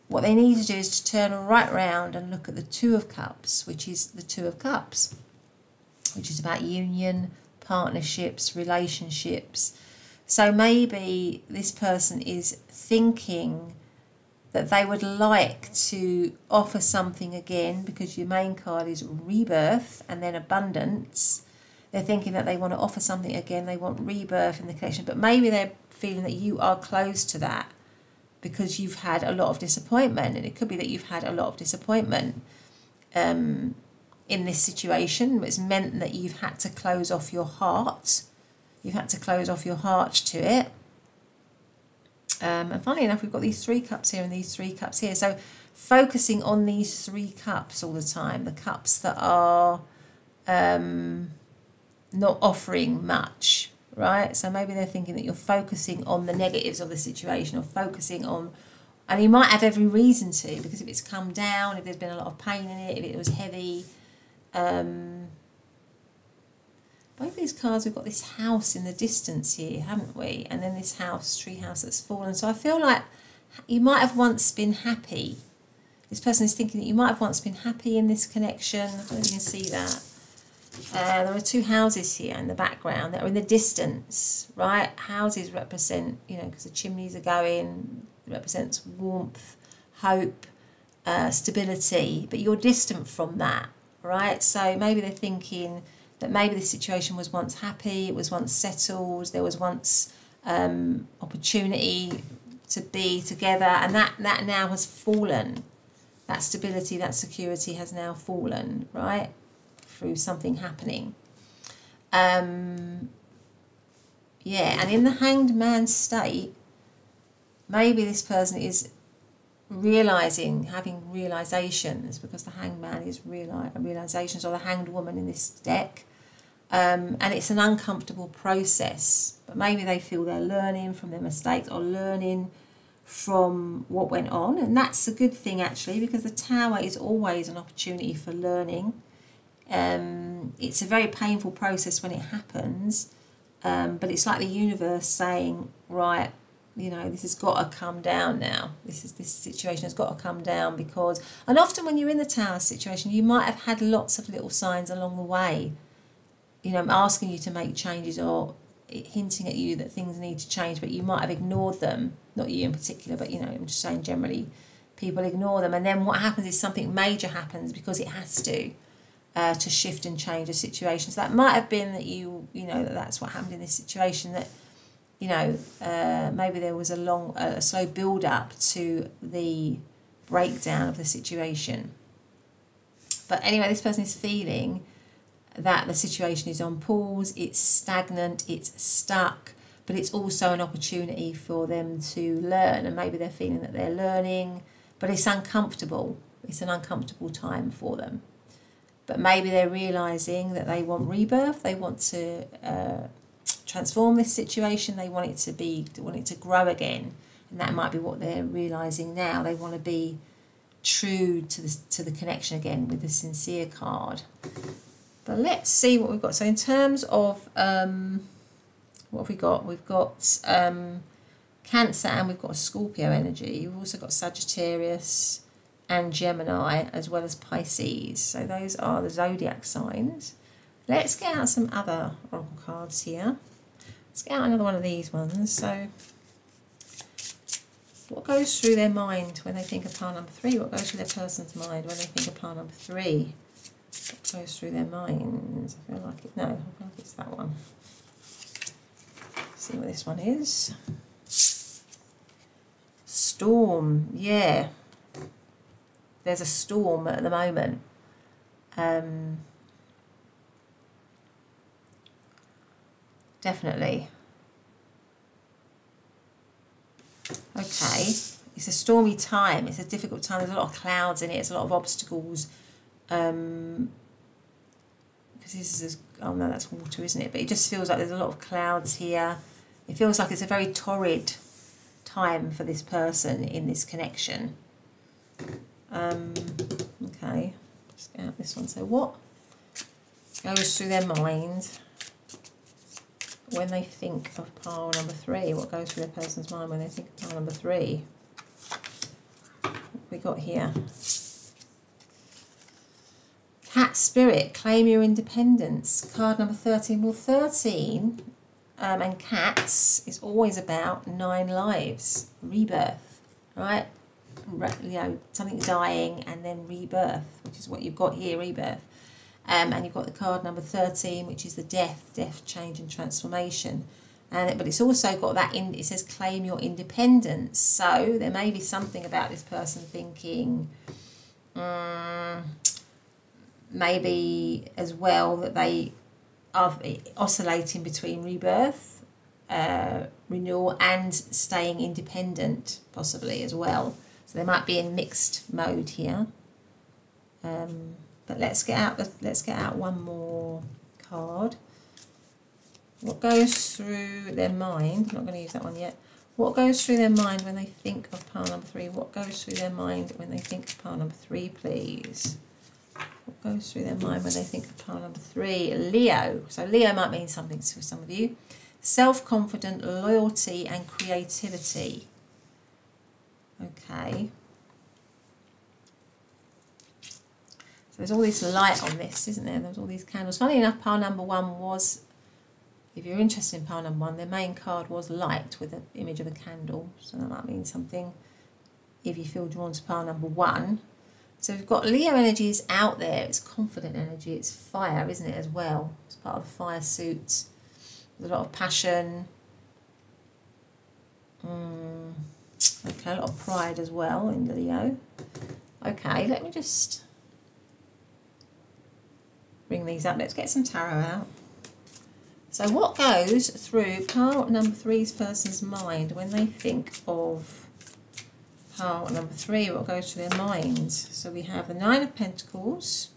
what they need to do is to turn right round and look at the Two of Cups, which is the Two of Cups, which is about union, partnerships, relationships. So maybe this person is thinking that they would like to offer something again, because your main card is rebirth and then abundance. They're thinking that they want to offer something again. They want rebirth in the connection. But maybe they're feeling that you are close to that because you've had a lot of disappointment. And it could be that you've had a lot of disappointment in this situation. It's meant that you've had to close off your heart. You've had to close off your heart to it. And funnily enough, we've got these Three Cups here and these Three Cups here. So focusing on these Three Cups all the time. The cups that are not offering much, right? So maybe they're thinking that you're focusing on the negatives of the situation, or focusing on, and you might have every reason to, because if it's come down, if there's been a lot of pain in it, if it was heavy. Both these cards, we've got this house in the distance here, haven't we? And then this house, tree house that's fallen. So I feel like you might have once been happy. This person is thinking that you might have once been happy in this connection. I don't know if you can see that. There are two houses here in the background that are in the distance, right? Houses represent, because the chimneys are going, it represents warmth, hope, stability, but you're distant from that, right? So maybe they're thinking that maybe the situation was once happy, it was once settled, there was once opportunity to be together, and that now has fallen. that stability, that security has now fallen, right? Through something happening. Yeah, and in the Hanged Man state, maybe this person is realising, having realisations, because the Hanged Man is realisations, or the Hanged Woman in this deck. And it's an uncomfortable process, but maybe they feel they're learning from their mistakes or learning from what went on, and that's a good thing actually, because the Tower is always an opportunity for learning. It's a very painful process when it happens, but it's like the universe saying, right, you know, this has got to come down now. This situation has got to come down, because, and often when you're in the Tower situation, you might have had lots of little signs along the way, you know, asking you to make changes or hinting at you that things need to change, but you might have ignored them. Not you in particular, but, you know, I'm just saying generally people ignore them. And then what happens is something major happens because it has to shift and change a situation. So that might have been that you know, that's what happened in this situation, that, you know, maybe there was a slow build up to the breakdown of the situation. But anyway, this person is feeling that the situation is on pause, it's stagnant, it's stuck, but it's also an opportunity for them to learn, and maybe they're feeling that they're learning, but it's uncomfortable. It's an uncomfortable time for them. But maybe they're realising that they want rebirth, they want to transform this situation, they want it to grow again, and that might be what they're realising now. They want to be true to the connection again with the Sincere card. But let's see what we've got. So in terms of, what have we got? We've got Cancer, and we've got Scorpio energy. We've also got Sagittarius and Gemini, as well as Pisces. So those are the zodiac signs. Let's get out some other oracle cards here. Let's get out another one of these ones. So what goes through their mind when they think of pile number 3? What goes through their person's mind when they think of pile number 3? What goes through their minds? I feel like it. No, I feel like it's that one. Let's see what this one is. Storm. Yeah. There's a storm at the moment. Definitely. Okay. It's a stormy time. It's a difficult time. There's a lot of clouds in it. There's a lot of obstacles. Because this is, oh no, that's water, isn't it? But it just feels like there's a lot of clouds here. It feels like it's a very torrid time for this person in this connection. Okay, let's get out this one. So what goes through their mind when they think of pile number 3? What goes through their person's mind when they think of pile number 3? What have we got here? Cat Spirit, claim your independence. Card number 13. Well, 13 and cats is always about 9 lives, rebirth, right? You know, something dying and then rebirth, which is what you've got here, rebirth. And you've got the card number 13, which is the death, change and transformation. But it's also got that, it says claim your independence. So there may be something about this person thinking, maybe as well that they are oscillating between rebirth, renewal, and staying independent, possibly as well. So they might be in mixed mode here. But let's get out one more card. What goes through their mind? I'm not going to use that one yet. What goes through their mind when they think of pile number 3? What goes through their mind when they think of pile number 3, please? What goes through their mind when they think of pile number 3? Leo. So Leo might mean something to some of you. Self-confident, loyalty and creativity. Okay. So there's all this light on this, isn't there? There's all these candles. Funny enough, pile number 1 was, if you're interested in pile number 1, their main card was light with an image of a candle. So that might mean something if you feel drawn to pile number 1. So we've got Leo energy is out there. It's confident energy. It's fire, isn't it, as well? It's part of the fire suit. There's a lot of passion. Okay, a lot of pride as well in Leo. Okay, let me just bring these up. Let's get some tarot out. So what goes through pile number 3's person's mind when they think of pile number 3? What goes through their minds? So we have the 9 of Pentacles.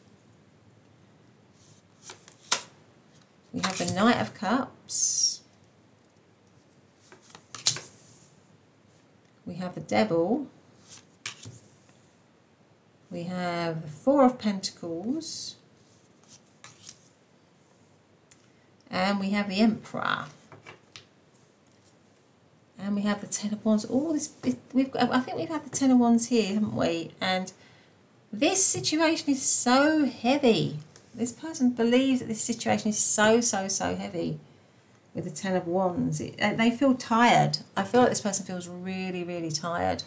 We have the Knight of Cups. We have the Devil. We have the 4 of Pentacles. And we have the Emperor. And we have the 10 of Wands. All this, I think we've had the 10 of Wands here, haven't we? And this situation is so heavy. This person believes that this situation is so heavy with the 10 of Wands. They feel tired. I feel like this person feels really tired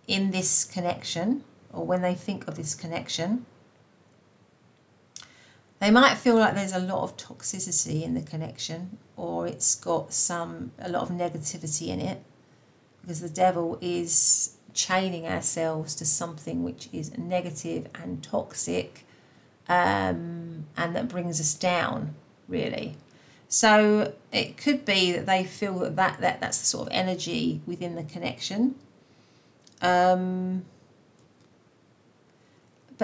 in this connection, or when they think of this connection. They might feel like there's a lot of toxicity in the connection, or it's got a lot of negativity in it, because the Devil is chaining ourselves to something which is negative and toxic, and that brings us down, really. So it could be that they feel that's the sort of energy within the connection. But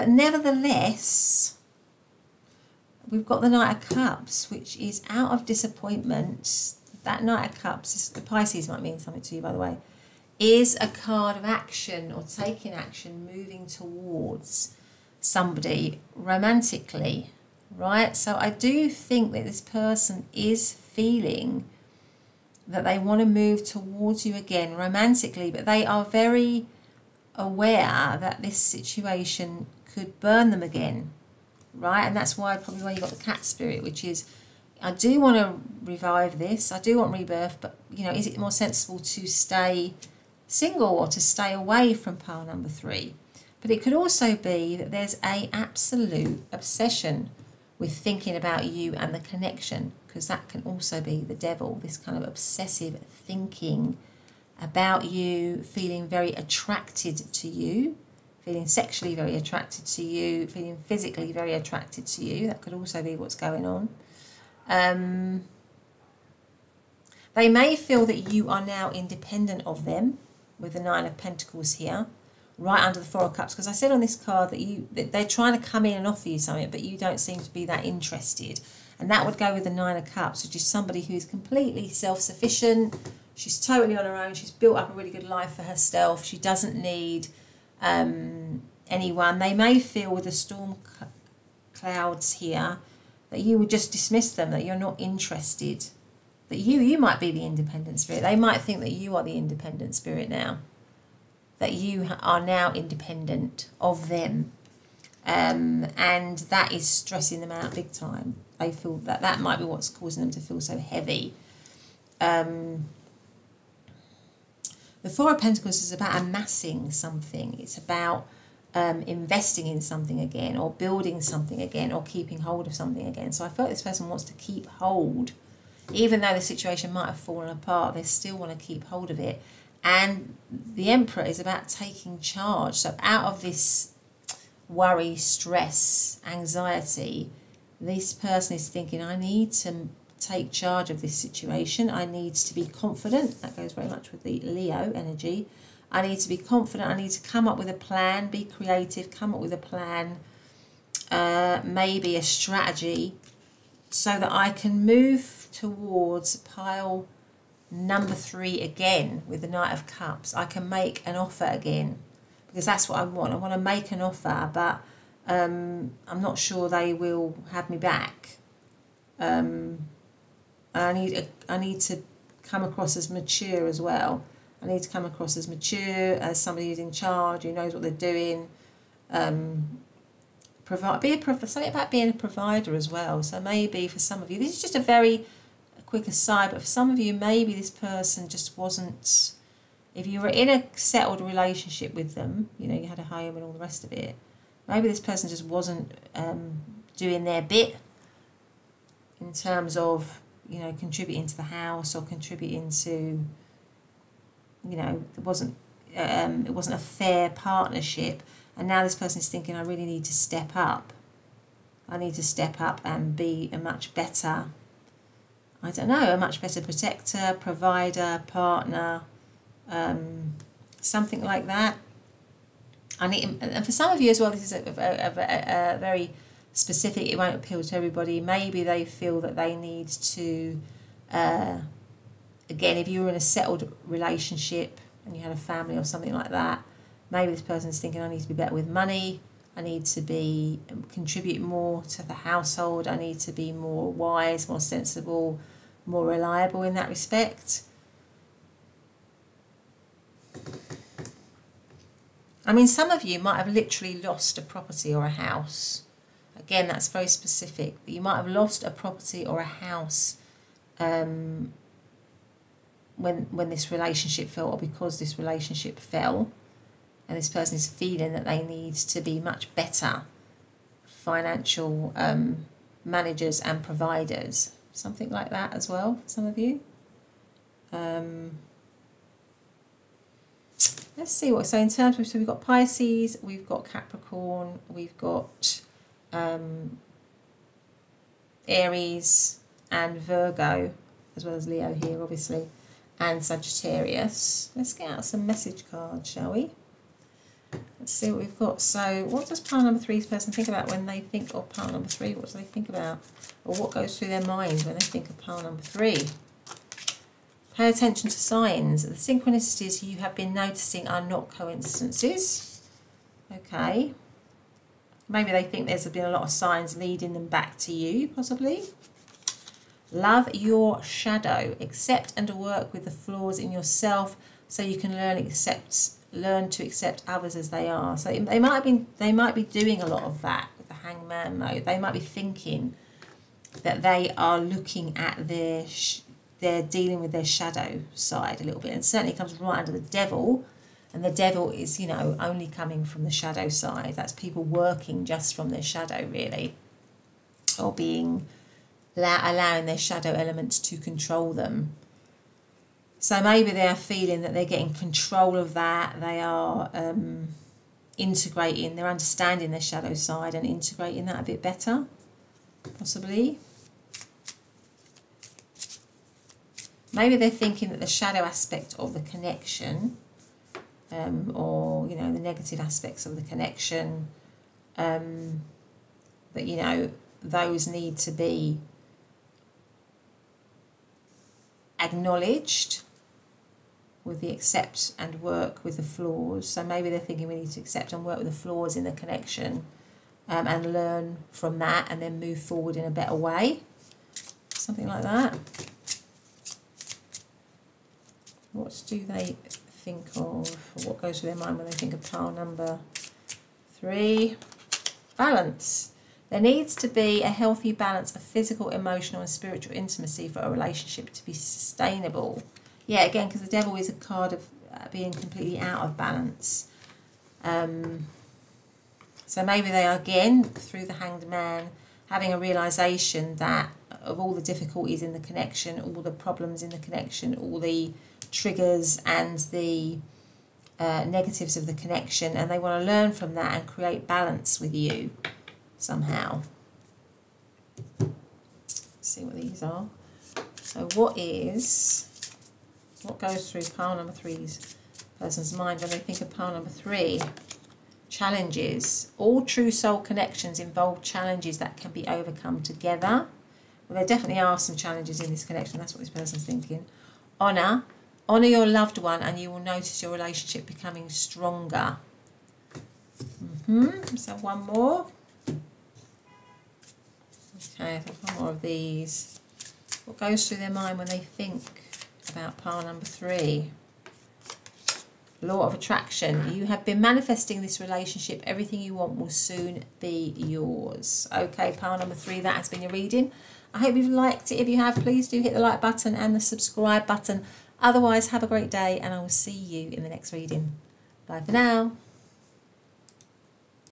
nevertheless, we've got the Knight of Cups, which is out of disappointment. That Knight of Cups, the Pisces might mean something to you, by the way, is a card of action, or taking action, moving towards somebody romantically, right? So I do think that this person is feeling that they want to move towards you again romantically, but they are very aware that this situation could burn them again, right? And that's probably why you got the Cat spirit, which is, I do want to revive this, I do want rebirth, but you know, is it more sensible to stay single or to stay away from pile number 3? But it could also be that there's an absolute obsession with thinking about you and the connection, because that can also be the Devil, this kind of obsessive thinking about you, feeling very attracted to you, feeling sexually very attracted to you, feeling physically very attracted to you. That could also be what's going on. They may feel that you are now independent of them, with the 9 of Pentacles here, right under the 4 of Cups, because I said on this card that they're trying to come in and offer you something, but you don't seem to be that interested. And that would go with the 9 of Cups, which is somebody who's completely self-sufficient. She's totally on her own. She's built up a really good life for herself. She doesn't need anyone. They may feel with the storm clouds here that you would just dismiss them, that you're not interested, that you might be the independent spirit. They might think that you are the independent spirit now, that you are now independent of them, and that is stressing them out big time. They feel that might be what's causing them to feel so heavy. The 4 of Pentacles is about amassing something. It's about investing in something again, or building something again, or keeping hold of something again. So I feel like this person wants to keep hold. Even though the situation might have fallen apart, they still want to keep hold of it. And the Emperor is about taking charge. So out of this worry, stress, anxiety, this person is thinking, I need to take charge of this situation. I need to be confident. That goes very much with the Leo energy. I need to be confident. I need to come up with a plan, be creative, come up with a plan, maybe a strategy, so that I can move towards pile number 3 again with the Knight of Cups. I can make an offer again, because that's what I want. I want to make an offer, but I'm not sure they will have me back. And I need to come across as mature as well. I need to come across as mature, as somebody who's in charge, who knows what they're doing. Something about being a provider as well. So maybe for some of you, this is just a quick aside, but for some of you, maybe this person just wasn't, if you were in a settled relationship with them, you know, you had a home and all the rest of it, maybe this person just wasn't doing their bit in terms of, you know, contributing to the house, or contributing to, you know, it wasn't a fair partnership, and now this person is thinking, I really need to step up. I need to step up and be a much better, I don't know, a much better protector, provider, partner, something like that. And for some of you as well, this is a very specific, it won't appeal to everybody. Maybe they feel that they need to, again, if you were in a settled relationship and you had a family or something like that, maybe this person's thinking, I need to be better with money, I need to contribute more to the household, I need to be more wise, more sensible, more reliable in that respect. I mean, some of you might have literally lost a property or a house. Again, that's very specific. You might have lost a property or a house when this relationship fell, or because this relationship fell, and this person is feeling that they need to be much better financial managers and providers. Something like that as well for some of you. Let's see what, so in terms of, so we've got Pisces, we've got Capricorn, we've got Aries and Virgo, as well as Leo here obviously, and Sagittarius. Let's get out some message cards, shall we? Let's see what we've got. So what does pile number 3's person think about when they think of pile number 3? What do they think about? Or what goes through their mind when they think of pile number 3? Pay attention to signs. The synchronicities you have been noticing are not coincidences. Okay. Maybe they think there's been a lot of signs leading them back to you, possibly. Love your shadow. Accept and work with the flaws in yourself so you can learn to accept others as they are. So they might be doing a lot of that with the Hangman mode. They might be thinking that they are looking at they're dealing with their shadow side a little bit, and certainly comes right under the Devil, and the Devil is, you know, only coming from the shadow side. That's people working just from their shadow, really, or allowing their shadow elements to control them. So maybe they are feeling that they're getting control of that. They are they're understanding their shadow side and integrating that a bit better, possibly. Maybe they're thinking that the shadow aspect of the connection, or, you know, the negative aspects of the connection, that, you know, those need to be acknowledged with the accept and work with the flaws. So maybe they're thinking we need to accept and work with the flaws in the connection, and learn from that and then move forward in a better way. Something like that. What do they think of, or what goes through their mind when they think of pile number 3? Balance. There needs to be a healthy balance of physical, emotional and spiritual intimacy for a relationship to be sustainable. Yeah, again, because the Devil is a card of being completely out of balance. So maybe they are, again, through the Hanged Man, having a realisation that of all the difficulties in the connection, all the problems in the connection, all the triggers and the negatives of the connection, and they want to learn from that and create balance with you somehow. Let's see what these are. So what goes through pile number 3's person's mind when they think of pile number 3? Challenges. All true soul connections involve challenges that can be overcome together. Well, there definitely are some challenges in this connection. That's what this person's thinking. Honour. Honour your loved one and you will notice your relationship becoming stronger. Let's have one more. Okay, I've got one more of these. What goes through their mind when they think about pile number 3? Law of attraction. You have been manifesting this relationship. Everything you want will soon be yours. Okay, pile number 3, that has been your reading. I hope you've liked it. If you have, please do hit the like button and the subscribe button. Otherwise, have a great day and I will see you in the next reading. Bye for now.